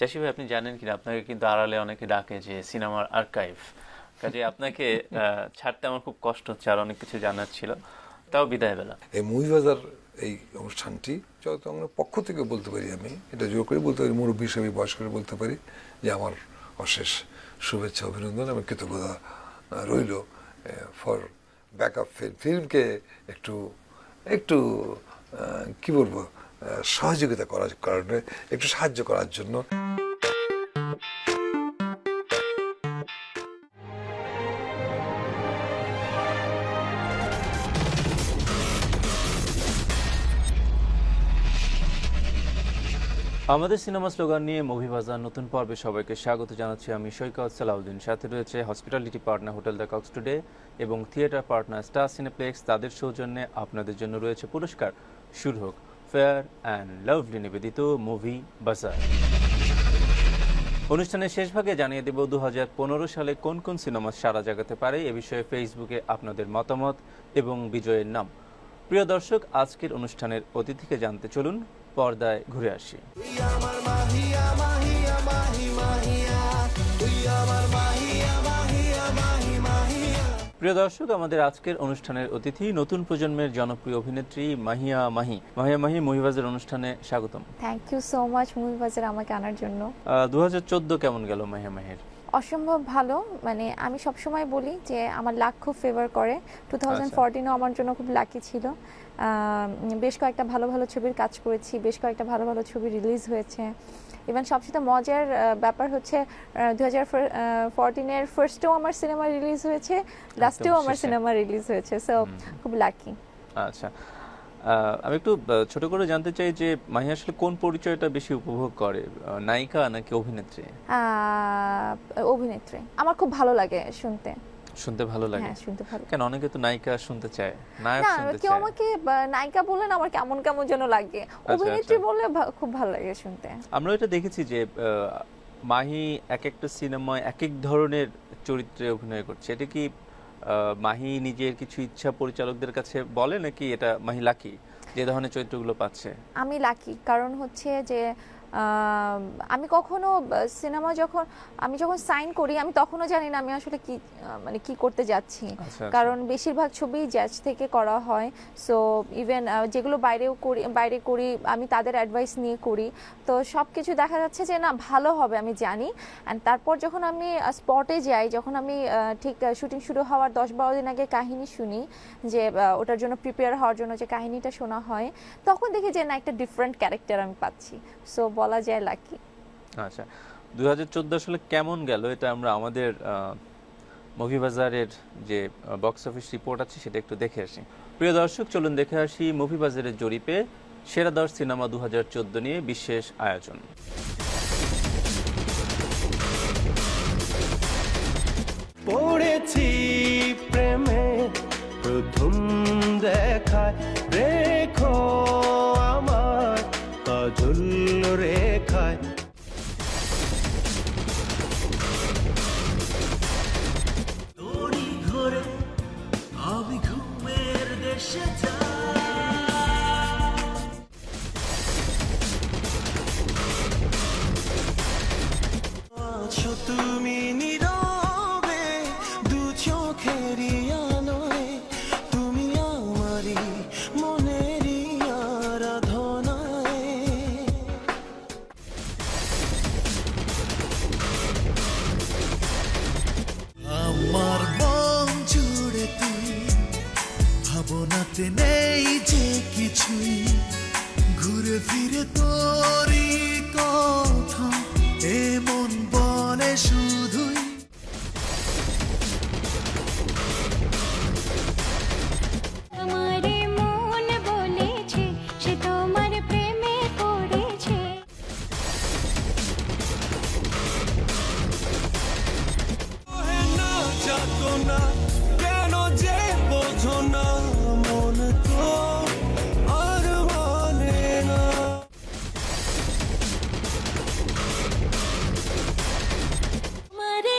চাষি ভাই, আপনি জানেন কিনা, আপনাকে কিন্তু আড়ালে অনেকে ডাকে যে সিনেমার আর্কাইভ, কাজে আপনাকে ছাড়তে আমার খুব কষ্ট হচ্ছে, আর অনেক কিছু জানার ছিল, তাও বিদায় বেলা। এই মুভিবাজার এই অনুষ্ঠানটি চট্টগ্রামের পক্ষ থেকে বলতে পারি, আমি এটা জোর করে বলতে পারি, মুরব্বী হিসেবে বয়স করে বলতে পারি যে আমার অশেষ শুভেচ্ছা, অভিনন্দন এবং কৃতজ্ঞতা রইল ফর ব্যাকআপ ফিল্মকে একটু একটু কি বলবো, সহযোগিতা করার কারণে, একটু সাহায্য করার জন্য। আমাদের সিনেমা স্লোগান নিয়ে মুভি বাজার নতুন পর্বে সবাইকে স্বাগত জানাচ্ছি। আমি সৈকত সালাউদ্দিন, সাথে রয়েছে hospitality partner hotel the Cox Today এবং থিয়েটার পার্টনার স্টার সিনেপ্লেক্স। তাদের সৌজন্যে আপনাদের জন্য রয়েছে পুরস্কার। শুরু হোক ফেয়ার অ্যান্ড লাভলি নিবেদিত মুভি বাজার। অনুষ্ঠানের শেষ ভাগে জানিয়ে দেব 2015 সালে কোন কোন সিনেমা সারা জাগাতে পারে, এ বিষয়ে ফেসবুকে আপনাদের মতামত এবং বিজয়ের নাম। প্রিয় দর্শক, আজকের অনুষ্ঠানের অতিথিকে জানতে চলুন, পর্দায় ঘুরে আসি। প্রিয় দর্শক, আমাদের আজকের অনুষ্ঠানের অতিথি নতুন প্রজন্মের জনপ্রিয় অভিনেত্রী মাহিয়া মাহি। মাহিয়া মাহি, মুভিবাজার অনুষ্ঠানে স্বাগতম। থ্যাংক ইউ সো মাচ মুভিবাজার আমাকে আনার জন্য। 2014 কেমন গেল মাহিয়া মাহির? অসম্ভব ভালো, মানে আমি সবসময় বলি যে আমার লাক খুব ফেভার করে। 2014ও আমার জন্য খুব লাকি ছিল। বেশ কয়েকটা ভালো ভালো ছবির কাজ করেছি, বেশ কয়েকটা ভালো ভালো ছবি রিলিজ হয়েছে। ইভেন সবচেয়ে মজার ব্যাপার হচ্ছে 2014-এর ফার্স্টেও আমার সিনেমা রিলিজ হয়েছে, লাস্টেও আমার সিনেমা রিলিজ হয়েছে, সো খুব লাকি। আচ্ছা, আমি একটু ছোট করে জানতে চাই যে মাহিয়া আসলে কোন পরিচয়টা বেশি উপভোগ করে, নায়িকা নাকি অভিনেত্রী? অভিনেত্রী। আমার খুব ভালো লাগে শুনতে ভালো লাগে। হ্যাঁ, শুনতে ভালো। কেন, অনেকে তো নায়িকা শুনতে চায়, নায়ক শুনতে চায়। কেউ আমাকে নায়িকা বললেন আমার কেমন কেমন যেন লাগে, অভিনেত্রী বললে খুব ভালো লাগে শুনতে। আমরা এটা দেখেছি যে মাহি এক একটা সিনেমায় এক এক ধরনের চরিত্রে অভিনয় করছে। এটা কি মাহি নিজের কিছু ইচ্ছা পরিচালকদের কাছে বলে, নাকি এটা মাহি লাকি যে ধরনের চরিত্রগুলো পাচ্ছে? আমি লাকি, কারণ হচ্ছে যে আমি কখনো সিনেমা যখন সাইন করি, আমি তখনও জানি না আমি আসলে কি করতে যাচ্ছি। কারণ বেশিরভাগ ছবি জ্যাজ থেকে করা হয়, সো ইভেন যেগুলো বাইরে করি আমি তাদের অ্যাডভাইস নিয়ে করি, তো সব কিছু দেখা যাচ্ছে যে না ভালো হবে আমি জানি। অ্যান্ড তারপর যখন আমি স্পটে যাই, যখন আমি ঠিক শুটিং শুরু হওয়ার 10-12 দিন আগে কাহিনী শুনি, যে ওটার জন্য প্রিপেয়ার হওয়ার জন্য যে কাহিনীটা শোনা হয়, তখন দেখি যে না একটা ডিফারেন্ট ক্যারেক্টার আমি পাচ্ছি, সো বলা যায় লাকি। আচ্ছা, 2014 আসলে কেমন গেল এটা আমরা আমাদের মুভি বাজারের যে বক্স অফিস রিপোর্ট আছে সেটা একটু দেখে আসি। প্রিয় দর্শক, চলুন দেখে আসি মুভি বাজারের জরিপে সেরা 10 সিনেমা 2014 নিয়ে বিশেষ আয়োজন। পড়েছি প্রেমে প্রথম দেখায়, রেখো আমার কাজল রেখায়। তোরি ঘরে আমি ঘুমের দেশে আছো তুমি নীরবে দু চোখেরই আলোয়, তুমি আমারই মনেরই আরাধনায়। আমার মন জুড়ে তুই, ভাবনাতে নেই যে কিছুই, ঘুরে ফিরে তোরই কথা এমন বলে শুধুই। আমারে মন বলেছে সে তোমার প্রেমে পড়েছে। না যাতো না কেন যে বোঝো না, মন তো আর মানে না। আমারে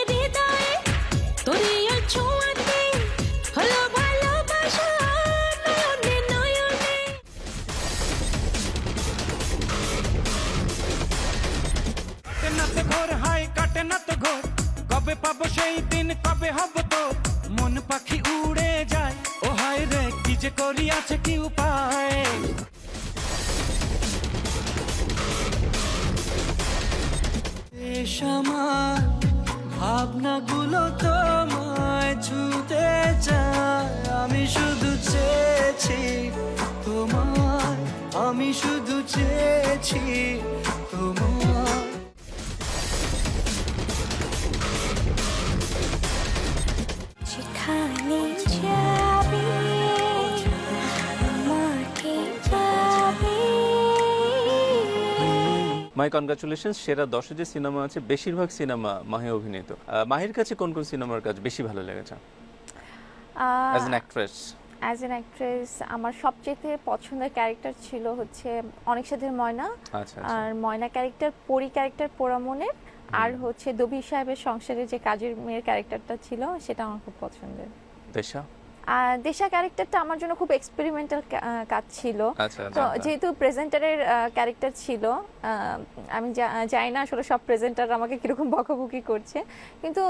পাবো সেই দিন কবে হব তো মন পাখি উড়ে যায় ও হায় রে কি যে করি আছে কি উপায় আমার ভাবনাগুলো তোমায় ছুতে চায় আমি শুধু চেয়েছি তোমায় আমি শুধু চেয়েছি তোমায় যেখানে যাবি আমাকে পাবি মাই কনগ্রাচুলেশন। সেরা 10 যে সিনেমা আছে বেশিরভাগ সিনেমা মাহি অভিনীত। মাহির কাছে কোন কোন সিনেমার কাজ বেশি ভালো লেগেছে as an actress? As an actress আমার সবচেয়ে পছন্দের ক্যারেক্টার ছিল হচ্ছে অনেক সাথে ময়না। আচ্ছা আর ময়না ক্যারেক্টার, পরি ক্যারেক্টার পোড়ামনের, আর হচ্ছে দবির সাহেবের সংসারে যে কাজের মেয়ের ক্যারেক্টারটা ছিল সেটা আমার খুব পছন্দের। দেশা? দেশা ক্যারেক্টারটা আমার জন্য খুব এক্সপেরিমেন্টাল কাজ ছিল। আচ্ছা তো যেহেতু প্রেজেন্টারের ক্যারেক্টার ছিল, আমি জানি না আসলে সব প্রেজেন্টার আমাকে কিরকম বকাবকি করছে, কিন্তু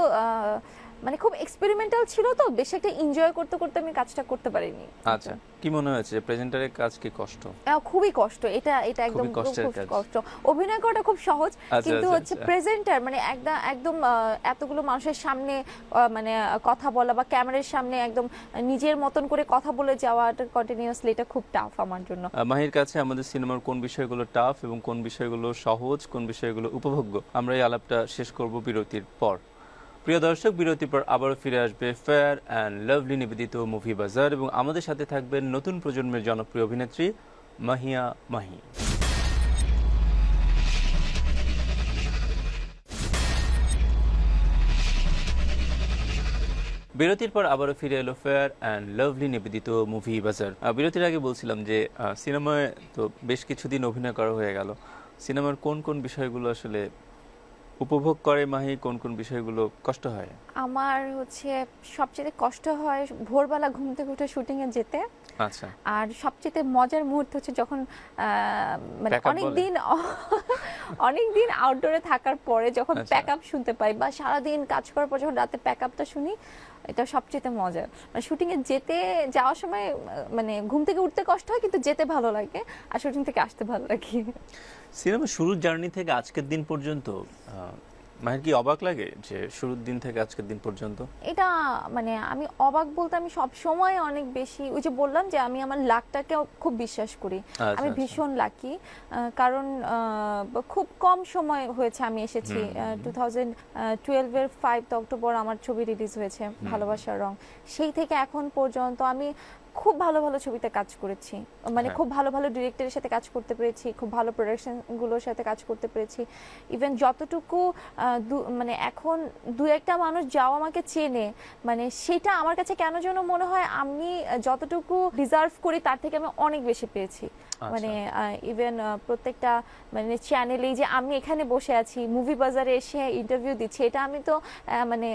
মানে খুব এক্সপেরিমেন্টাল ছিল, তো বেশ একটা এনজয় করতে করতে আমি কাজটা করতে পারিনি। আচ্ছা, কি মনে হয়েছে প্রেজেন্টারের কাজ কি কষ্ট? খুবই কষ্ট, এটা একদম খুব কষ্ট। অভিনয় করাটা খুব সহজ, কিন্তু হচ্ছে প্রেজেন্টার মানে একদম এতগুলো মানুষের সামনে মানে কথা বলা বা ক্যামেরার সামনে একদম নিজের মতন করে কথা বলে যাওয়াটা কন্টিনিউয়াসলি, এটা খুব টাফ আমার জন্য। মাহির কাছে আমাদের সিনেমার কোন বিষয়গুলো টাফ এবং কোন বিষয়গুলো সহজ, কোন বিষয়গুলো উপভোগ্য, আমরা এই আলাপটা শেষ করব বিরতির পর। প্রিয় দর্শক, বিরতির পর আবারও ফিরে আসবে ফেয়ার অ্যান্ড লাভলি নিবেদিত মুভি বাজার এবং আমাদের সাথে থাকবেন নতুন প্রজন্মের জনপ্রিয় অভিনেত্রী মাহিয়া মাহি। বিরতির পর আবারও ফিরে এলো ফেয়ার অ্যান্ড লাভলি নিবেদিত মুভি বাজার। বিরতির আগে বলছিলাম যে সিনেমায় তো বেশ কিছুদিন অভিনয় করা হয়ে গেল, সিনেমার কোন কোন বিষয়গুলো আসলে উপভোগ করে মাহি, কোন কোন বিষয়গুলো কষ্ট হয়? আমার হচ্ছে সবচেয়ে কষ্ট হয় ভোরবেলা ঘুম থেকে উঠে শুটিং এ যেতে। আচ্ছা। আর সবচেয়ে মজার মুহূর্ত হচ্ছে যখন মানে অনেকদিন আউটডোরে থাকার পরে যখন প্যাক আপ শুনতে পাই, বা সারাদিন কাজ করার পর যখন রাতে প্যাক আপটা শুনি, এটা সবচেয়ে মজার। মানে শুটিং এ যাওয়ার সময় মানে ঘুম থেকে উঠতে কষ্ট হয়, কিন্তু যেতে ভালো লাগে, আর শুটিং থেকে আসতে ভালো লাগে। সিনেমা শুরুর জার্নি থেকে আজকের দিন পর্যন্ত মাহির কি অবাক লাগে যে শুরুর দিন থেকে আজকের দিন পর্যন্ত? এটা মানে আমি অবাক বলতে, আমি সব সময় অনেক বেশি, ওই যে বললাম যে আমি আমার লাকটাকে খুব বিশ্বাস করি। আমি ভীষণ লাকি, কারণ খুব কম সময় হয়েছে আমি এসেছি। 2012-এর 5 অক্টোবর আমার ছবি রিলিজ হয়েছে ভালোবাসার রং। সেই থেকে এখন পর্যন্ত আমি খুব ভালো ভালো ছবিতে কাজ করেছি, মানে খুব ভালো ভালো ডিরেক্টরের সাথে কাজ করতে পেরেছি, খুব ভালো প্রোডাকশনগুলোর সাথে কাজ করতে পেরেছি। ইভেন যতটুকু মানে এখন দু একটা মানুষ যাও আমাকে চেনে, মানে সেটা আমার কাছে কেন যেন মনে হয় আমি যতটুকু ডিজার্ভ করি তার থেকে আমি অনেক বেশি পেয়েছি। মানে ইভেন প্রত্যেকটা মানে চ্যানেলেই যে আমি এখানে বসে আছি মুভি বাজারে এসে ইন্টারভিউ দিচ্ছি, এটা আমি তো মানে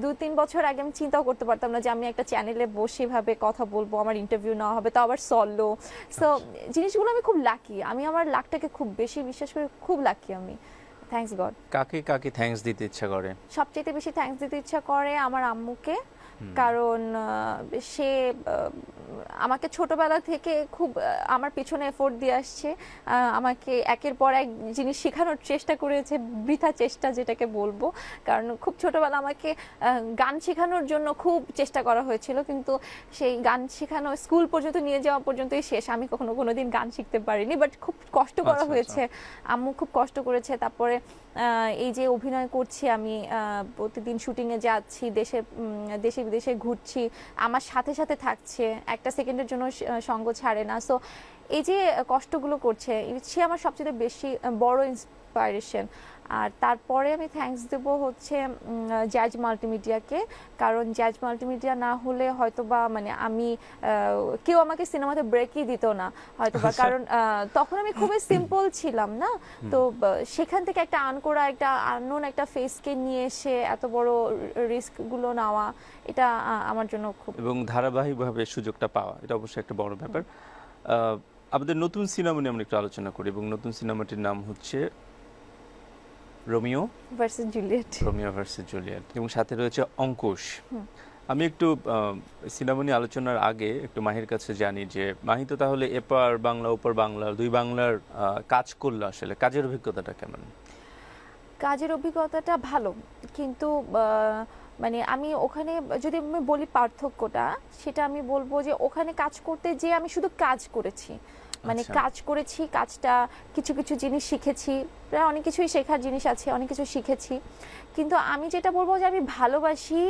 2-3 বছর আগে আমি চিন্তাও করতে পারতাম না যে আমি একটা চ্যানেলে বসে ভাবে কথা বলবো, আমার ইন্টারভিউ নেওয়া হবে, তো আবার সলো। সো জিনিসগুলো আমি খুব লাকি, আমি আমার লাকটাকে খুব বেশি বিশ্বাস করি, খুব লাকি আমি। Thanks god. কাকে কাকে থ্যাঙ্কস দিতে ইচ্ছা করে? সবচেয়ে বেশি থ্যাঙ্কস দিতে ইচ্ছা করে আমার আম্মুকে, কারণ সে আমাকে ছোটবেলা থেকে খুব আমার পিছনে এফোর্ট দিয়ে আসছে, আমাকে একের পর এক জিনিস শেখানোর চেষ্টা করেছে, বৃথা চেষ্টা যেটাকে বলবো, কারণ খুব ছোটবেলা আমাকে গান শেখানোর জন্য খুব চেষ্টা করা হয়েছিল, কিন্তু সেই গান শেখানো স্কুল পর্যন্ত নিয়ে যাওয়া পর্যন্তই শেষ, আমি কোনোদিন গান শিখতে পারিনি, বাট খুব কষ্ট করা হয়েছে, আম্মু খুব কষ্ট করেছে। তারপরে এই যে অভিনয় করছি আমি, প্রতিদিন শুটিংয়ে যাচ্ছি, দেশে বিদেশে ঘুরছি, আমার সাথে সাথে থাকছে, একটা সেকেন্ডের জন্য সঙ্গ ছাড়ে না। সো এই যে কষ্টগুলো করছে, সে আমার সবচেয়ে বেশি বড় ইন্সপাইরেশন। আর তারপরে আমি থ্যাঙ্কস দেব হচ্ছে জ্যাজ মাল্টিমিডিয়াকে, কারণ জ্যাজ মাল্টিমিডিয়া না হলে হয়তোবা মানে আমি কেউ আমাকে সিনেমাতে ব্রেকই দিত না হয়তোবা, কারণ তখন আমি খুবই সিম্পল ছিলাম না, তো সেখান থেকে একটা আননোন একটা ফেসকে নিয়ে এসে এত বড় রিস্কগুলো নেওয়া, এটা আমার জন্য খুব, এবং ধারাবাহিকভাবে সুযোগটা পাওয়া, এটা অবশ্যই একটা বড় ব্যাপার। আমাদের নতুন সিনেমা নিয়ে আমরা একটু আলোচনা করি, এবং নতুন সিনেমাটির নাম হচ্ছে Romeo versus Juliet. Romeo versus Juliet, এবং সাথে রয়েছে অঙ্কুশ। আমি একটু সিনেমা নিয়ে আলোচনার আগে একটু মাহির কাছে জানি যে মাহি তো তাহলে এপার বাংলা ওপার বাংলা দুই বাংলার কাজ করলো, আসলে কাজের অভিজ্ঞতাটা কেমন? কাজের অভিজ্ঞতাটা ভালো, কিন্তু মানে আমি ওখানে যদি আমি বলি পার্থক্যটা, সেটা আমি বলবো যে ওখানে কাজ করতে যে আমি শুধু কাজ করেছি, মানে আচ্ছা। কাজ করেছি, কাজটা কিছু কিছু জিনিস শিখেছি, প্রায় অনেক কিছুই শেখার জিনিস আছে, অনেক কিছু শিখেছি। কিন্তু আমি যেটা বলবো যে আমি ভালোবাসি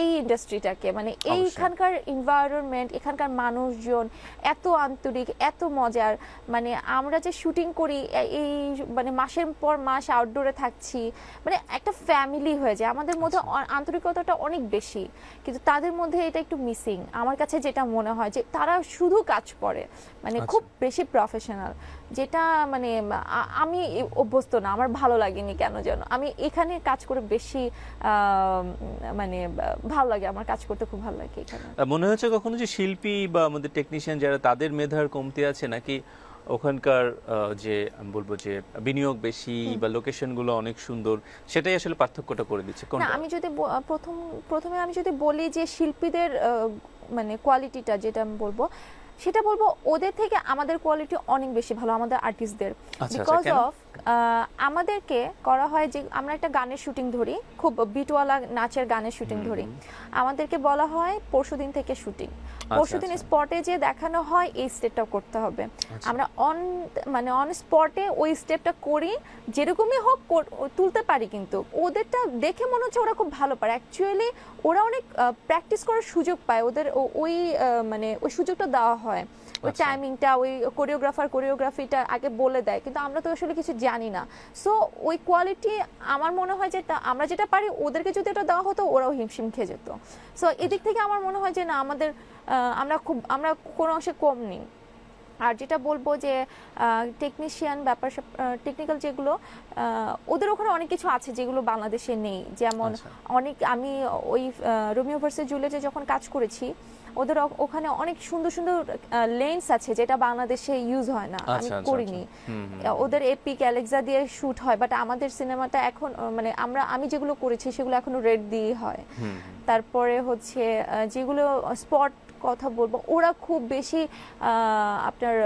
এই ইন্ডাস্ট্রিটাকে, মানে এইখানকার এনভায়রনমেন্ট, এখানকার মানুষজন এত আন্তরিক, এত মজার। মানে আমরা যে শুটিং করি এই মানে মাসের পর মাস আউটডোরে থাকছি, মানে একটা ফ্যামিলি হয়ে যায় আমাদের মধ্যে। আন্তরিকতাটা অনেক বেশি, কিন্তু তাদের মধ্যে এটা একটু মিসিং আমার কাছে যেটা মনে হয়, যে তারা শুধু কাজ করে, মানে খুব বেশি প্রফেশনাল, যেটা মানে আমি অভ্যস্ত না, আমার ভালো লাগেনি কেন যেন। আমি এখানে কাজ করে বেশি মানে ভালো লাগে, আমার কাজ করতে খুব ভালো লাগে এখানে। মনে হচ্ছে কখনো যে শিল্পী বা আমাদের টেকনিশিয়ান যারা, তাদের মেধার কমতি আছে, নাকি ওখানকার যে আমি বলবো যে বিনিয়োগ বেশি বা লোকেশনগুলো অনেক সুন্দর, সেটাই আসলে পার্থক্যটা করে দিচ্ছে না, কোনটা? আমি যদি প্রথমে আমি যদি বলি যে শিল্পীদের মানে কোয়ালিটিটা যেটা আমি বলবো, সেটা বলবো ওদের থেকে আমাদের কোয়ালিটি অনেক বেশি ভালো, আমাদের আর্টিস্টদের। বিকজ অফ আমাদেরকে করা হয় যে আমরা একটা গানের শুটিং ধরি, খুব বিটওয়ালা নাচের গানের শুটিং ধরি, আমাদেরকে বলা হয় পরশুদিন থেকে শুটিং, পরশুদিন স্পটে যে দেখানো হয় এই স্টেপটা করতে হবে। আমরা অন স্পটে ওই স্টেপটা করি, যেরকমই হোক তুলতে পারি, কিন্তু ওদেরটা দেখে মনে হচ্ছে ওরা খুব ভালো পারে। অ্যাকচুয়ালি ওরা অনেক প্র্যাকটিস করার সুযোগ পায়, ওদের ওই মানে ওই সুযোগটা দেওয়া হয়, ওই টাইমিংটা, ওই কোরিওগ্রাফিটা আগে বলে দেয়, কিন্তু আমরা তো আসলে কিছু জানি না। সো ওই কোয়ালিটি আমার মনে হয় যে আমরা যেটা পারি ওদেরকে যদি এটা দেওয়া হতো, ওরাও হিমশিম খেয়ে যেত। সো এদিক থেকে আমার মনে হয় যে না, আমরা কোনো অংশে কম নেই। আর যেটা বলবো যে টেকনিশিয়ান ব্যাপার, টেকনিক্যাল যেগুলো, ওদের ওখানে অনেক কিছু আছে যেগুলো বাংলাদেশে নেই। যেমন আমি ওই রোমিও ভার্সেস জুলিয়েটে যখন কাজ করেছি, ওদের ওখানে অনেক সুন্দর সুন্দর লেন্স আছে যেটা বাংলাদেশে ইউজ হয় না, আমি করিনি। ওদের এপিক অ্যালেক্সা দিয়ে শুট হয়, বাট আমাদের সিনেমাটা এখন মানে আমি যেগুলো করেছি সেগুলো এখনো রেড দিয়ে হয়। তারপরে হচ্ছে যেগুলো স্পট কথা বলবো, ওরা খুব বেশি আপনার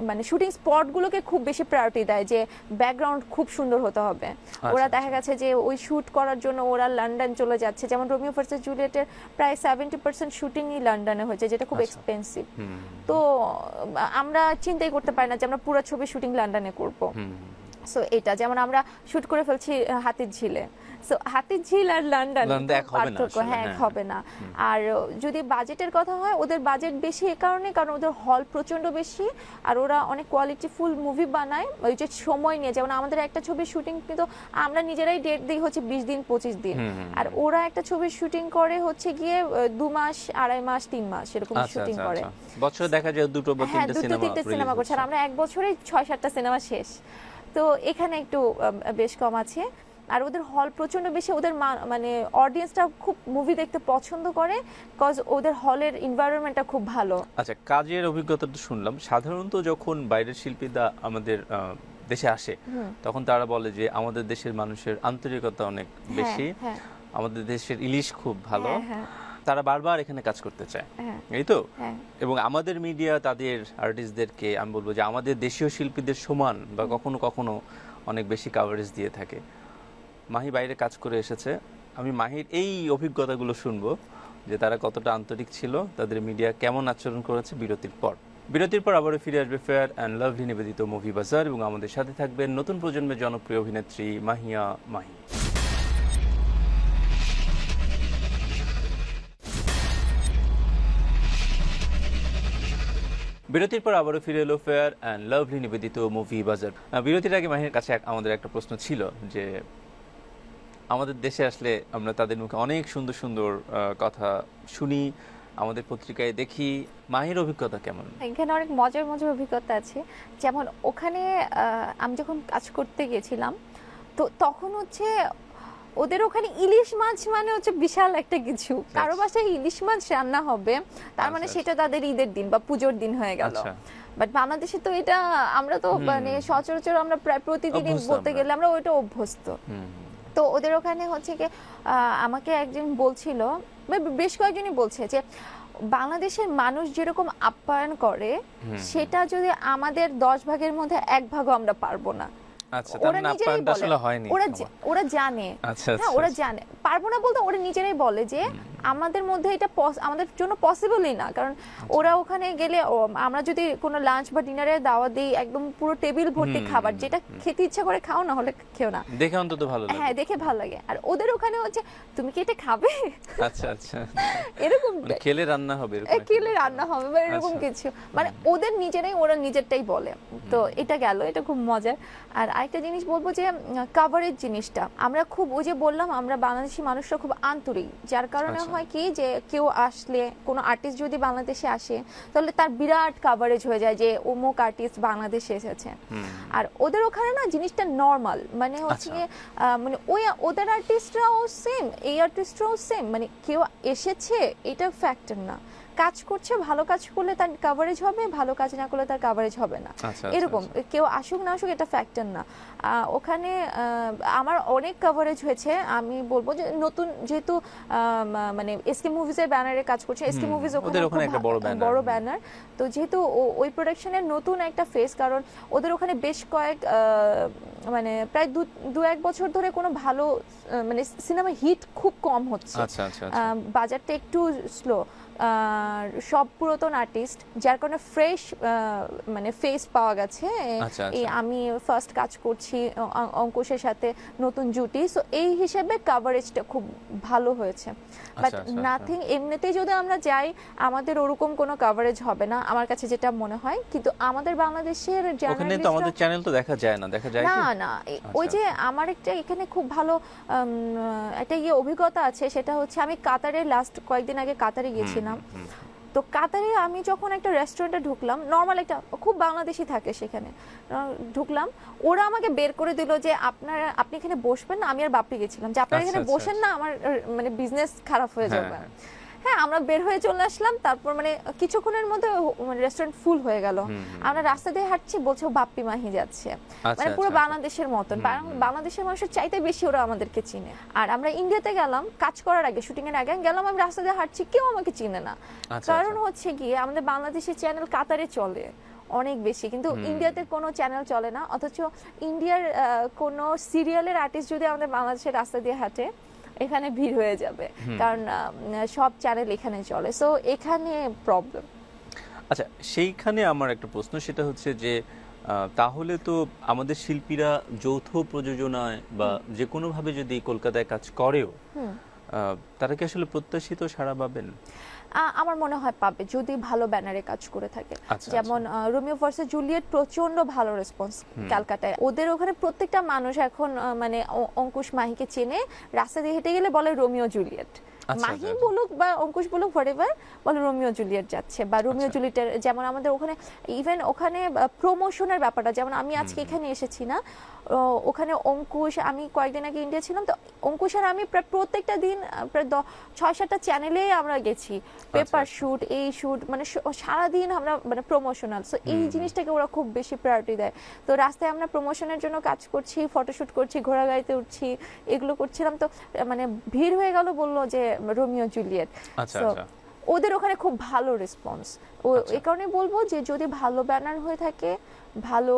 মানে শুটিং স্পটগুলোকে খুব বেশি প্রায়োরিটি দেয়, যে ব্যাকগ্রাউন্ড খুব সুন্দর হতে হবে। ওরা দেখা গেছে যে ওই শুট করার জন্য ওরা লন্ডন চলে যাচ্ছে, যেমন রোমিও ভার্সেস জুলিয়েটের প্রায় 70% শুটিংই লন্ডনে হয়েছে, যেটা খুব এক্সপেন্সিভ। তো আমরা চিন্তাই করতে পারি না যে আমরা পুরো ছবি শুটিং লন্ডনে করব। সো এটা যেমন আমরা শুট করে ফেলছি হাতির ঝিলে, সো হাতির ঝিল আর লন্ডন পার্থক্য হবে না। আর যদি বাজেটের কথা হয়, ওদের বাজেট বেশি কারণ ওদের হল প্রচন্ড বেশি, আর ওরা অনেক কোয়ালিটিফুল মুভি বানায় ওই যে সময় নিয়ে। যেমন আমাদের একটা ছবির শুটিং কিন্তু আমরা নিজেরাই ডেট দিই হচ্ছে 20 দিন 25 দিন, আর ওরা একটা ছবির শুটিং করে হচ্ছে গিয়ে 2 মাস 2.5 মাস 3 মাস এরকম শুটিং করে। বছরে দেখা যায় দুটো বা তিনটে সিনেমা করছে, আর আমরা এক বছরে 6-7টা সিনেমা শেষ। তো এখানে একটু বেশ কম আছে। আর ওদের হল প্রচন্ড বেশি, ওদের মানে অডিয়েন্সটা খুব মুভি দেখতে পছন্দ করে, বিকজ ওদের হলের এনভায়রনমেন্টটা খুব ভালো। আচ্ছা, কাজের অভিজ্ঞতাটা শুনলাম। সাধারণত যখন বাইরের শিল্পীরা আমাদের দেশে আসে, তখন তারা বলে যে আমাদের দেশের মানুষের আন্তরিকতা অনেক বেশি, আমাদের দেশের ইলিশ খুব ভালো, তারা বারবার এখানে কাজ করতে চায়, এই তো। এবং আমাদের মিডিয়া তাদের আর্টিস্টদেরকে আমি বলবো যে আমাদের দেশীয় শিল্পীদের সমান বা কখনো কখনো অনেক বেশি কাভারেজ দিয়ে থাকে। মাহি বাইরে কাজ করে এসেছে, আমি মাহির এই অভিজ্ঞতাগুলো শুনবো যে তারা কতটা আন্তরিক ছিল, তাদের মিডিয়া কেমন আচরণ করেছে বিরতির পর আবারও ফিরে আসবে ফেয়ার অ্যান্ড লাভলি নিবেদিত মুভি বাজার, এবং আমাদের সাথে থাকবেন নতুন প্রজন্মের জনপ্রিয় অভিনেত্রী মাহিয়া মাহি। বিরতির পর আবারও ফিরে এলো ফেয়ার অ্যান্ড লাভলি নিবেদিত মুভি বাজার। বিরতির আগে মাহির কাছে আমাদের একটা প্রশ্ন ছিল যে আমাদের দেশে আসলে আমরা তাদের মুখে অনেক সুন্দর সুন্দর কথা শুনি, আমাদের পত্রিকায় দেখি, মাহির অভিজ্ঞতা কেমন? এখানে অনেক মজার মজার অভিজ্ঞতা আছে। যেমন ওখানে আমি যখন কাজ করতে গেছিলাম, তো তখন হচ্ছে ওদের ওখানে ইলিশ মাছ মানে হচ্ছে বিশাল একটা কিছু, কারো বাসায় ইলিশ মাছ রান্না হবে, তার মানে সেটা তাদের ঈদের দিন বা পুজোর দিন হয়ে গেল। বাট বাংলাদেশে তো এটা আমরা তো মানে সচরাচর আমরা প্রায় প্রতিদিনই অভ্যস্ত বলতে আমরা। গেলে আমরা ওইটা অভ্যস্ত। তো ওদের ওখানে হচ্ছে কি আমাকে একজন বলছিল, বেশ কয়েকজনই বলছে যে বাংলাদেশের মানুষ যেরকম আপ্যায়ন করে সেটা যদি আমাদের 10 ভাগের মধ্যে 1 ভাগও আমরা পারবো না। আচ্ছা, তার ওরা মানে নিজেরাই আপ্যায়নটা বলে, আসলে হয়নি ওরা জানে, আচ্ছা, হ্যাঁ ওরা জানে, পারবো না বলতে ওরা নিজেরাই বলে যে আমাদের মধ্যে এটা আমাদের জন্য পসিবলই না, কারণ ওরা ওখানে গেলে আমরা যদি কোনো লাঞ্চ বা ডিনারে দাওয়াত দিই একদম পুরো টেবিল ভর্তি খাবার, যেটা খেতে ইচ্ছা করে খাও, না হলে খেও না, দেখে অন্তত ভালো লাগে। হ্যাঁ দেখে ভালো লাগে। আর ওদের ওখানে হচ্ছে তুমি কি এটা খাবে, আচ্ছা আচ্ছা, এরকম মানে খেলে রান্না হবে এরকম একটা খেলে ব্যাপার। রান্না হবে বা এরকম আচ্ছা। কিছু, মানে ওদের নিজেরাই ওরা নিজেরটাই বলে। তো এটা গেল, এটা খুব মজার। আর আরেকটা জিনিস বলবো যে কাভারেজ জিনিসটা আমরা খুব, ওই যে বললাম আমরা বাংলাদেশি মানুষরা খুব আন্তরিক, যার কারণে আচ্ছা। হয় কি যে কেউ আসলে কোনো আর্টিস্ট যদি বাংলাদেশে আসে তাহলে তার বিরাট কাভারেজ হয়ে যায় যে অমুক আর্টিস্ট বাংলাদেশে এসেছে। আর ওদের ওখানে না জিনিসটা নর্মাল, মানে হচ্ছে আচ্ছা। গিয়ে, মানে ওই ওদের আর্টিস্টরাও সেম, এই আর্টিস্টরাও সেম, মানে কেউ এসেছে এটা ফ্যাক্টর না, কাজ করছে, ভালো কাজ করলে তার কাভারেজ হবে, ভালো কাজ না করলে তার কাভারেজ হবে না, আচ্ছা, এরকম। কেউ আসুক না আসুক এটা ফ্যাক্টর না। ওখানে আমার অনেক কাভারেজ হয়েছে। আমি বলবো যে নতুন যেহেতু মানে এসকে মুভিজের ব্যানারে কাজ করছে, এসকে মুভিজ ওদের ওখানে একটা বড় ব্যানার। বড় ব্যানার, তো যেহেতু ওই প্রোডাকশনের নতুন একটা ফেস, কারণ ওদের ওখানে বেশ কয়েক মানে প্রায় 2-1 বছর ধরে কোনো ভালো মানে সিনেমা হিট খুব কম হচ্ছে। আচ্ছা আচ্ছা, বাজারটা একটু স্লো, সব পুরাতন আর্টিস্ট, যার কারণে ফ্রেশ মানে ফেস পাওয়া গেছে। আচ্ছা, এই আচ্ছা। আমি ফার্স্ট কাজ করছি অঙ্কুশের সাথে, নতুন জুটি, সো এই হিসেবে কাভারেজটা খুব ভালো হয়েছে। বাট আচ্ছা, আচ্ছা। নাথিং, এমনিতেই যদি আমরা যাই আমাদের ওরকম কোনো কাভারেজ হবে না আমার কাছে যেটা মনে হয়। কিন্তু আমাদের বাংলাদেশের ওখানে তো আমাদের জার্নালিস্টরা, চ্যানেল তো দেখা যায় না, দেখা যায় কি? না না ওই যে আমার একটা এখানে খুব ভালো একটা অভিজ্ঞতা আছে, সেটা হচ্ছে আমি কাতারে লাস্ট কয়েকদিন আগে কাতারে গিয়েছিলাম। তো কাতারে আমি যখন একটা রেস্টুরেন্টে ঢুকলাম, নর্মাল একটা খুব বাংলাদেশি থাকে সেখানে, ঢুকলাম, ওরা আমাকে বের করে দিল যে আপনি এখানে বসবেন না। আমি আর বাপ্পি গেছিলাম যে আপনারা আচ্ছা, এখানে আচ্ছা, বসেন না, আমার মানে বিজনেস খারাপ হয়ে হ্যাঁ, যাবে। হ্যাঁ। হ্যাঁ আমরা বের হয়ে চলে আসলাম, তারপর মানে কিছুক্ষণের মধ্যে রেস্টুরেন্ট ফুল হয়ে গেল। আমরা রাস্তা দিয়ে হাঁটছি, বলছে ও বাপ্পি মাহি যাচ্ছে, মানে পুরো আচ্ছা। বাংলাদেশের মতন, বাংলাদেশের মানুষের চাইতে বেশি ওরা আমাদেরকে চিনে। আর আমরা ইন্ডিয়াতে গেলাম কাজ করার আগে, শুটিং এর আগে গেলাম, আমি রাস্তা দিয়ে হাঁটছি, কেউ আমাকে চিনে না। আচ্ছা, কারণ আচ্ছা। হচ্ছে গিয়ে আমাদের বাংলাদেশের চ্যানেল কাতারে চলে অনেক বেশি, কিন্তু ইন্ডিয়াতে কোনো চ্যানেল চলে না। অথচ ইন্ডিয়ার কোনো সিরিয়ালের আর্টিস্ট যদি আমাদের বাংলাদেশের রাস্তা দিয়ে হাঁটে, এখানে ভিড় হয়ে যাবে, কারণ সব চ্যানেল এখানে চলে, সো এখানে প্রবলেম। আচ্ছা, সেইখানে আমার একটা প্রশ্ন, সেটা হচ্ছে যে তাহলে তো আমাদের শিল্পীরা যৌথ প্রযোজনায় বা যে কোনোভাবে যদি কলকাতায় কাজ করেও তারা কি আসলে প্রত্যাশিত সাড়া পাবেন? আমার মনে হয় পাবে, যদি ভালো ব্যানারে কাজ করে থাকে। আচ্ছা, যেমন রোমিও ভার্সেস জুলিয়েট প্রচন্ড ভালো রেসপন্স ক্যালকাটায়। ওদের ওখানে প্রত্যেকটা মানুষ এখন মানে অঙ্কুশ মাহিকে চেনে, রাস্তা দিয়ে হেঁটে গেলে বলে রোমিও জুলিয়েট। আচ্ছা, মাহি আচ্ছা। বলুক বা অঙ্কুশ বলুক, হোয়াটএভার, বলে রোমিও জুলিয়েট যাচ্ছে বা রোমিও আচ্ছা। জুলিয়েটের। যেমন আমাদের ওখানে ইভেন ওখানে প্রমোশনের ব্যাপারটা, যেমন আমি আজকে এখানে এসেছি না, ওখানে অঙ্কুশ, আমি কয়েকদিন আগে ইন্ডিয়া ছিলাম, তো অঙ্কুশ আর আমি প্রায় প্রত্যেকটা দিন প্রায় 6-7টা চ্যানেলে আমরা গেছি, পেপার শুট, এই শুট, মানে সারাদিন আমরা মানে প্রমোশনাল। সো এই জিনিসটাকে ওরা খুব বেশি প্রায়োরিটি দেয়। তো রাস্তায় আমরা প্রমোশনের জন্য কাজ করছি, ফটোশুট করছি, ঘোড়া গাড়িতে উঠছি, এগুলো করছিলাম, তো মানে ভিড় হয়ে গেল, বললো যে রোমিও জুলিয়েট। আচ্ছা, So, আচ্ছা। ওদের ওখানে খুব ভালো রেসপন্স। এই কারণে বলবো যে যদি ভালো ব্যানার হয়ে থাকে, ভালো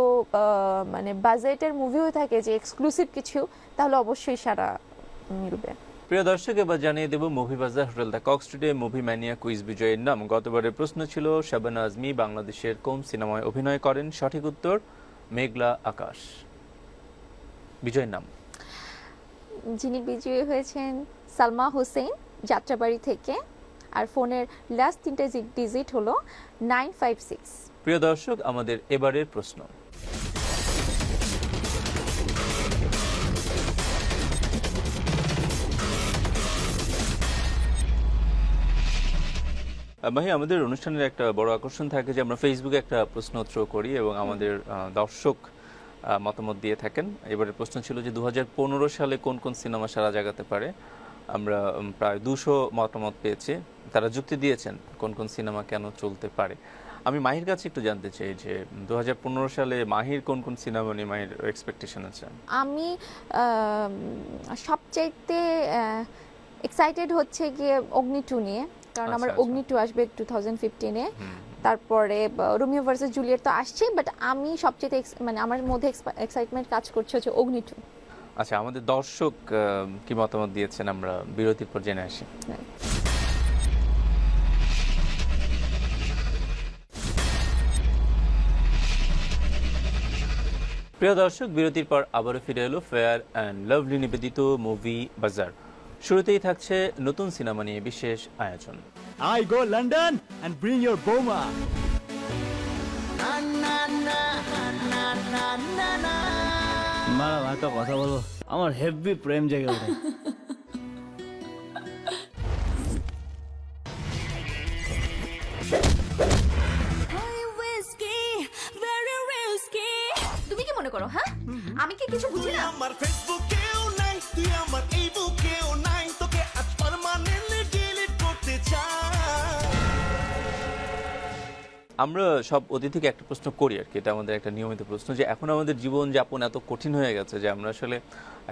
মানে বাজেটের মুভি হয়ে থাকে, যে এক্সক্লুসিভ কিছু, তাহলে অবশ্যই সারা মিলবে। প্রিয় দর্শক, এবার জানিয়ে দেব movie bazaar hotel the Cox Today movie mania quiz বিজয়ের নাম। গতবারের প্রশ্ন ছিল শাবানা আজমি বাংলাদেশের কোন সিনেমায় অভিনয় করেন? সঠিক উত্তর মেঘলা আকাশ। বিজয়ের নাম? যিনি বিজয়ী হয়েছেন সালমা হোসেন, যাত্রাবাড়ি থেকে, আর ফোনের লাস্ট 3টে ডিজিট হলো 956। প্রিয় দর্শক, আমাদের এবারের প্রশ্ন, ভাই আমাদের অনুষ্ঠানের একটা বড় আকর্ষণ থাকে যে আমরা ফেসবুকে একটা প্রশ্ন থ্রো করি এবং আমাদের দর্শক মতামত দিয়ে থাকেন। এবারে প্রশ্ন ছিল যে 2015 সালে কোন কোন সিনেমা সারা জাগাতে পারে? আমরা প্রায় 200 মতামত পেয়েছি। তারা যুক্তি দিয়েছেন কোন কোন সিনেমা কেন চলতে পারে। আমি মাহির কাছে একটু জানতে চাই যে 2015 সালে মাহির কোন কোন সিনেমা নিয়ে মাহির এক্সপেকটেশন আছে? আমি সবচাইতে এক্সাইটেড হচ্ছে গিয়ে অগ্নি 2 নিয়ে, কারণ আমার আচ্ছা। অগ্নি 2 আসবে 2015-এ। তারপরে রোমিও ভার্সেস জুলিয়েট তো আসছে, বাট আমি সবচেয়ে মানে আমার মধ্যে এক্সাইটমেন্ট কাজ করছে হচ্ছে অগ্নি 2। আচ্ছা, আমাদের দর্শক কি মতামত দিয়েছেন আমরা বিরতির পর জেনে আসি। প্রিয় দর্শক, বিরতির পর আবারও ফিরে এলো ফেয়ার অ্যান্ড লাভলি নিবেদিত মুভি বাজার। শুরুতেই থাকছে নতুন সিনেমা নিয়ে বিশেষ আয়োজন। I go London and bring your boma. Madam একটা কথা বলবো, আমার হেভি প্রেম জেগে ওঠে। তুমি কি মনে করো? হ্যাঁ, আমি কি কিছু বুঝি না? আমার ফেসবুকেও নাই, তুই আমার এই বুকেও নাই, তোকে আজ পার্মানেন্টলি ডিলিট করতে চাই। আমরা সব অতিথিকে একটা প্রশ্ন করি আর কি, এটা আমাদের একটা নিয়মিত প্রশ্ন, যে এখন আমাদের জীবন যাপন এত কঠিন হয়ে গেছে যে আমরা আসলে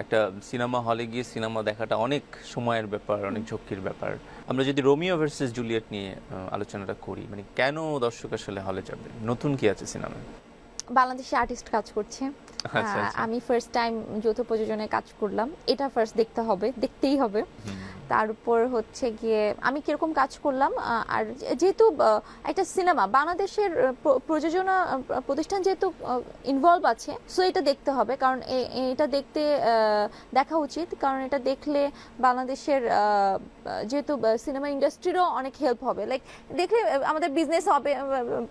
একটা সিনেমা হলে গিয়ে সিনেমা দেখাটা অনেক সময়ের ব্যাপার, অনেক ঝক্কির ব্যাপার। আমরা যদি রোমিও ভার্সেস জুলিয়েট নিয়ে আলোচনাটা করি, মানে কেন দর্শক আসলে হলে যাবে, নতুন কি আছে সিনেমায়? বাংলাদেশি আর্টিস্ট কাজ করছে। আচ্ছা। আমি ফার্স্ট টাইম যৌথ প্রযোজনায় কাজ করলাম, এটা ফার্স্ট দেখতেই হবে। তার উপর হচ্ছে গিয়ে আমি কিরকম কাজ করলাম, আর যেহেতু একটা সিনেমা বাংলাদেশের প্রযোজনা প্রতিষ্ঠান যেহেতু ইনভলভ আছে, সো এটা দেখতে হবে, কারণ এটা দেখা উচিত, কারণ এটা দেখলে বাংলাদেশের যেহেতু সিনেমা ইন্ডাস্ট্রিরও অনেক হেল্প হবে। লাইক দেখলে আমাদের বিজনেস হবে,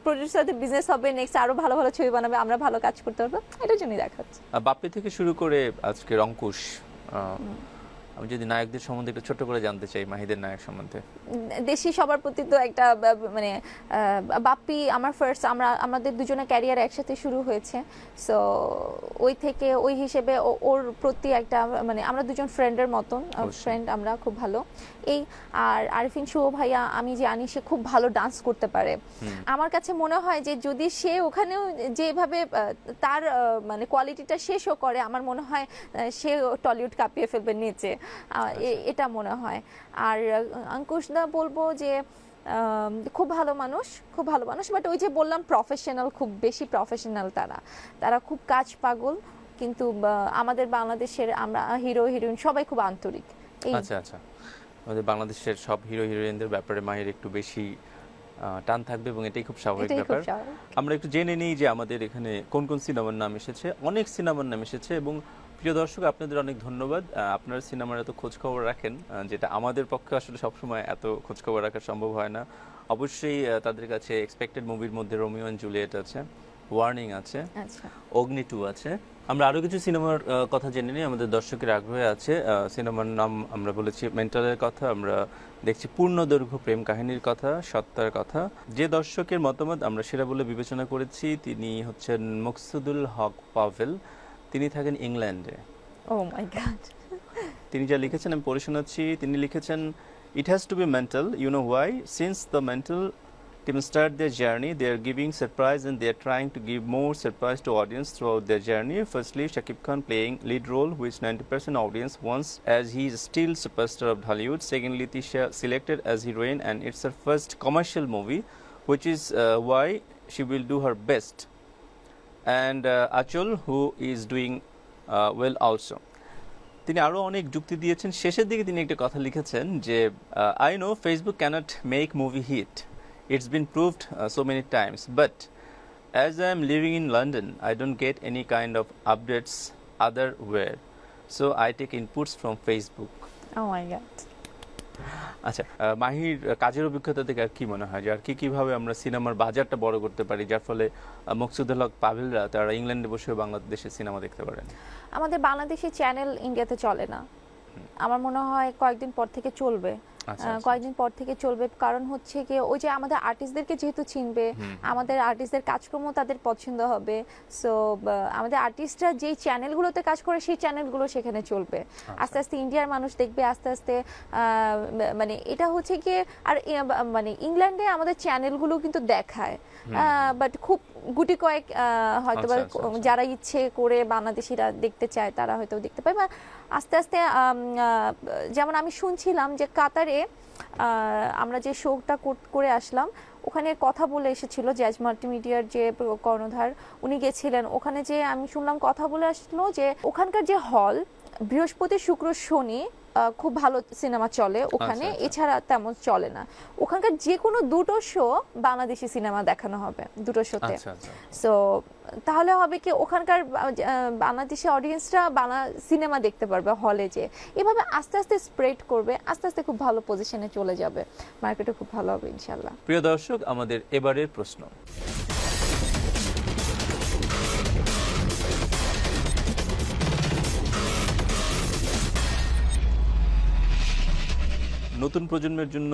প্রডিউসারদের বিজনেস হবে, নেক্সট আরো ভালো ভালো ছবি বানাবে, আমরা ভালো কাজ করতে পারবো, এটার জন্যই দেখা হচ্ছে। বাপ্পি থেকে শুরু করে আজকের অঙ্কুশ, আমি যদি নায়কদের সম্বন্ধে একটু ছোট করে জানতে চাই, মাহিদের নায়ক সম্বন্ধে। দেশি সবার প্রতি তো একটা মানে বাপ্পি আমার ফার্স্ট, আমাদের দুজনের ক্যারিয়ার একসাথে শুরু হয়েছে, সো ওই হিসেবে ওর প্রতি একটা মানে আমরা দুজন ফ্রেন্ডের মতন ফ্রেন্ড, আমরা খুব ভালো। এই আর আরিফিন শুভ ভাইয়া আমি জানি সে খুব ভালো ডান্স করতে পারে। আমার কাছে মনে হয় যে যদি সে ওখানেও যেভাবে তার মানে কোয়ালিটিটা সে শো করে, আমার মনে হয় সে টলিউড কাঁপিয়ে ফেলবে নিচে, এটা মনে হয়। আর অঙ্কুশ দা বলবো যে খুব ভালো মানুষ, বাট ওই যে বললাম প্রফেশনাল, খুব বেশি প্রফেশনাল, তারা খুব কাজ পাগল, কিন্তু আমাদের বাংলাদেশের আমরা হিরো হিরোইন সবাই খুব আন্তরিক। আচ্ছা, আমাদের বাংলাদেশের সব হিরো হিরোইনদের ব্যাপারে মাহির একটু বেশি টান থাকবে এবং এটাই খুব স্বাভাবিক ব্যাপার। আমরা একটু জেনে নিই যে আমাদের এখানে কোন কোন সিনেমার নাম এসেছে। অনেক সিনেমার নাম এসেছে, এবং প্রিয় দর্শক আপনাদের অনেক ধন্যবাদ, আপনারা সিনেমার এত খোঁজখবর রাখেন, যেটা আমাদের পক্ষে আসলে সবসময় এত খোঁজখবর রাখা সম্ভব হয় না। অবশ্যই তাদের কাছে এক্সপেক্টেড মুভির মধ্যে রোমিও অ্যান্ড জুলিয়েট আছে, ওয়ার্নিং আছে, অগ্নি 2 আছে। আমরা আরও কিছু সিনেমার কথা জেনে নিই, আমাদের দর্শকের আগ্রহে আছে। সিনেমার নাম আমরা বলেছি মেন্টালের কথা, আমরা দেখছি পূর্ণদৈর্ঘ্য প্রেম কাহিনীর কথা, সত্তার কথা। যে দর্শকের মতামত আমরা সেরা বলে বিবেচনা করেছি তিনি হচ্ছেন মকসুদুল হক পাভেল, তিনি থাকেন ইংল্যান্ডে। Oh my God! তিনি যা লিখেছেন আমি পড়ে শোনাচ্ছি। তিনি লিখেছেন, "It has to be mental. You know why? Since the mental team start their journey, they are giving surprise and they are trying to give more surprise to audience throughout their journey. Firstly, Shakib Khan playing lead role, which 90% audience wants, as he is still superstar of Hollywood. Secondly, Tisha selected as heroine, and it's her first commercial movie, which is why she will do her best. And Achal, who is doing well also." তিনি আরও অনেক যুক্তি দিয়েছেন। শেষের দিকে তিনি একটা কথা লিখেছেন যে, "I know Facebook cannot make movie hit. It's been proved so many times. But as I'm living in London, I don't get any kind of updates otherwhere. So I take inputs from Facebook." Oh my God! আচ্ছা, মাহির কাজের অভিজ্ঞতা থেকে আর কি মনে হয় যে আর কিভাবে আমরা সিনেমার বাজারটা বড় করতে পারি, যার ফলে মকসুদুল হক পাভেলরা তারা ইংল্যান্ডে বসে বাংলাদেশে সিনেমা দেখতে পারেন? আমাদের বাংলাদেশি চ্যানেল ইন্ডিয়াতে চলে না, আমার মনে হয় কয়েকদিন পর থেকে চলবে। আচ্ছা। কয়েকদিন পর থেকে চলবে, কারণ হচ্ছে কি ওই যে আমাদের আর্টিস্টদেরকে যেহেতু চিনবে, আমাদের আর্টিস্টদের কাজকর্ম তাদের পছন্দ হবে, সো আমাদের আর্টিস্টরা যেই চ্যানেলগুলোতে কাজ করে সেই চ্যানেলগুলো সেখানে চলবে। আস্তে আস্তে ইন্ডিয়ার মানুষ দেখবে, আস্তে আস্তে মানে এটা হচ্ছে কি, আর মানে ইংল্যান্ডে আমাদের চ্যানেলগুলো কিন্তু দেখায়, বাট খুব গুটি কয়েক হয়তো বা যারা ইচ্ছে করে বাংলাদেশিরা দেখতে চায় তারা হয়তো দেখতে পায়। বা আস্তে আস্তে যেমন আমি শুনছিলাম যে কাতারে আমরা যে শোটা করে আসলাম, ওখানে কথা বলে এসেছিল জ্যাজ মাল্টিমিডিয়ার যে কর্ণধার, উনি গেছিলেন ওখানে, যে আমি শুনলাম কথা বলে আসলো যে ওখানকার যে হল বৃহস্পতি শুক্র শনি খুব ভালো সিনেমা চলে ওখানে, এছাড়া তেমন চলে না। ওখানকার যে কোনো দুটো শো বাংলাদেশি সিনেমা দেখানো হবে দুটো শোতে। সো তাহলে হবে কি, ওখানকার বাংলাদেশি অডিয়েন্সরা বাংলা সিনেমা দেখতে পারবে হলে, যে এভাবে আস্তে আস্তে স্প্রেড করবে, আস্তে আস্তে খুব ভালো পজিশনে চলে যাবে, মার্কেটে খুব ভালো হবে ইনশাল্লাহ। প্রিয় দর্শক, আমাদের এবারের প্রশ্ন, নতুন প্রজন্মের জন্য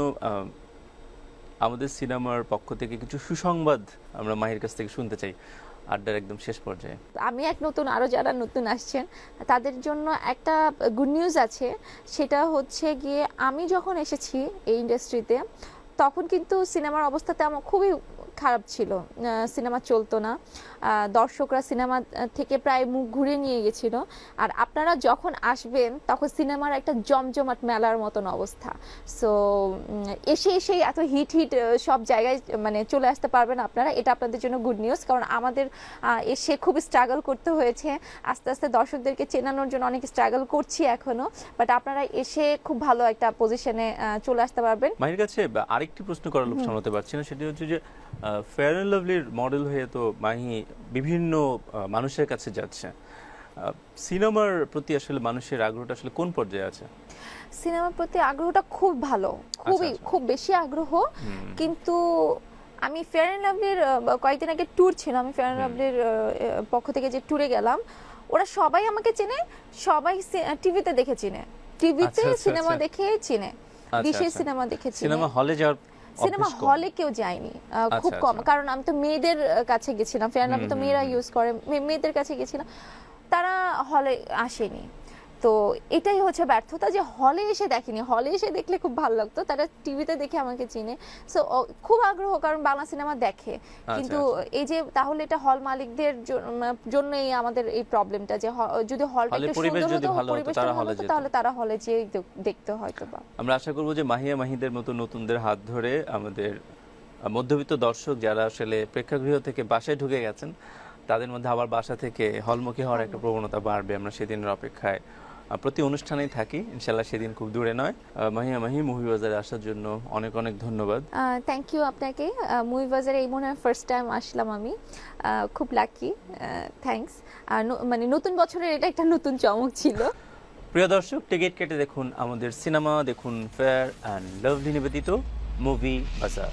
আমাদের সিনেমার পক্ষ থেকে কিছু সুসংবাদ আমরা মাহির কাছ থেকে শুনতে চাই আড্ডার একদম শেষ পর্যায়ে। আমি আরো যারা নতুন আসছেন তাদের জন্য একটা গুড নিউজ আছে, সেটা হচ্ছে গিয়ে আমি যখন এসেছি এই ইন্ডাস্ট্রিতে তখন কিন্তু সিনেমার অবস্থা তেমন খুবই খারাপ ছিল, সিনেমা চলতো না, দর্শকরা সিনেমা থেকে প্রায় মুখ ঘুরে নিয়ে গেছিল। আর আপনারা যখন আসবেন তখন সিনেমার একটা জমজমাট মেলার মতন অবস্থা। সো এসেই এত হিট সব জায়গায় মানে চলে আসতে পারবেন আপনারা, এটা আপনাদের জন্য গুড নিউজ। কারণ আমাদের এসে খুব স্ট্রাগল করতে হয়েছে, আস্তে আস্তে দর্শকদেরকে চেনানোর জন্য অনেক স্ট্রাগল করছি এখনো, বাট আপনারা এসে খুব ভালো একটা পজিশনে চলে আসতে পারবেন। মাহির কাছে আরেকটি প্রশ্ন করার লোক সামলাতে পারছি না, সেটি হচ্ছে যে ফেয়ার অ্যান্ড লাভলির মডেল হয়ে তো মাহি বিভিন্ন মানুষের কাছে যাচ্ছে, সিনেমার প্রতি আসলে মানুষের আগ্রহটা আসলে কোন পর্যায়ে আছে? সিনেমার প্রতি আগ্রহটা খুব ভালো, খুব বেশি আগ্রহ। কিন্তু আমি ফেয়ার অ্যান্ড লাভলির কয়েকদিন আগে ট্যুর ছিল, আমি ফেয়ার অ্যান্ড লাভলির পক্ষ থেকে যে ট্যুরে গেলাম, ওরা সবাই আমাকে চেনে, সবাই টিভিতে দেখে চিনে, টিভিতে সিনেমা দেখে চিনে, বিশেষ সিনেমা দেখে চিনে। সিনেমা হলে যাওয়ার, সিনেমা হলে কেউ যায়নি, খুব কম, কারণ আমি তো মেয়েদের কাছে গেছিলাম, ফেয়ার অ্যান্ড লাভলি তো মেয়েরা ইউজ করে, মেয়েদের কাছে গেছিলাম, তারা হলে আসেনি। তো এটাই হচ্ছে ব্যর্থতা, যে হলে এসে দেখেনি, হলে এসে দেখলে খুব ভালো লাগতো, তারা টিভিতে দেখে আমাকে চিনে। সো খুব আগ্রহ, কারণ বাংলা সিনেমা দেখে, কিন্তু এই যে তাহলে এটা হল মালিকদের জন্যই আমাদের এই প্রবলেমটা, যে যদি হলটা একটু সুন্দর হতো, পরিবেশটা ভালো হতো, তাহলে তারা হলে যেয়ে দেখতে হয়তো বা। আমরা আশা করবো যে মাহিয়া মাহিদের মতো নতুনদের হাত ধরে আমাদের মধ্যবিত্ত দর্শক যারা আসলে প্রেক্ষাগৃহ থেকে বাসায় ঢুকে গেছেন, তাদের মধ্যে আবার বাসা থেকে হলমুখী হওয়ার একটা প্রবণতা বাড়বে। আমরা সেদিনের অপেক্ষায় প্রতি অনুষ্ঠানেই থাকি, ইনশাল্লাহ সেদিন খুব দূরে নয়। মাহিয়া মাহি মুভি বাজারে আসার জন্য অনেক অনেক ধন্যবাদ। থ্যাংক ইউ আপনাকে। মুভি বাজারে এই মনে হয় ফার্স্ট টাইম আসলাম আমি, খুব লাকি, থ্যাঙ্কস। আর মানে নতুন বছরের এটা একটা নতুন চমক ছিল। প্রিয় দর্শক, টিকিট কেটে দেখুন আমাদের সিনেমা, দেখুন ফেয়ার অ্যান্ড লাভলি নিবেদিত মুভি বাজার।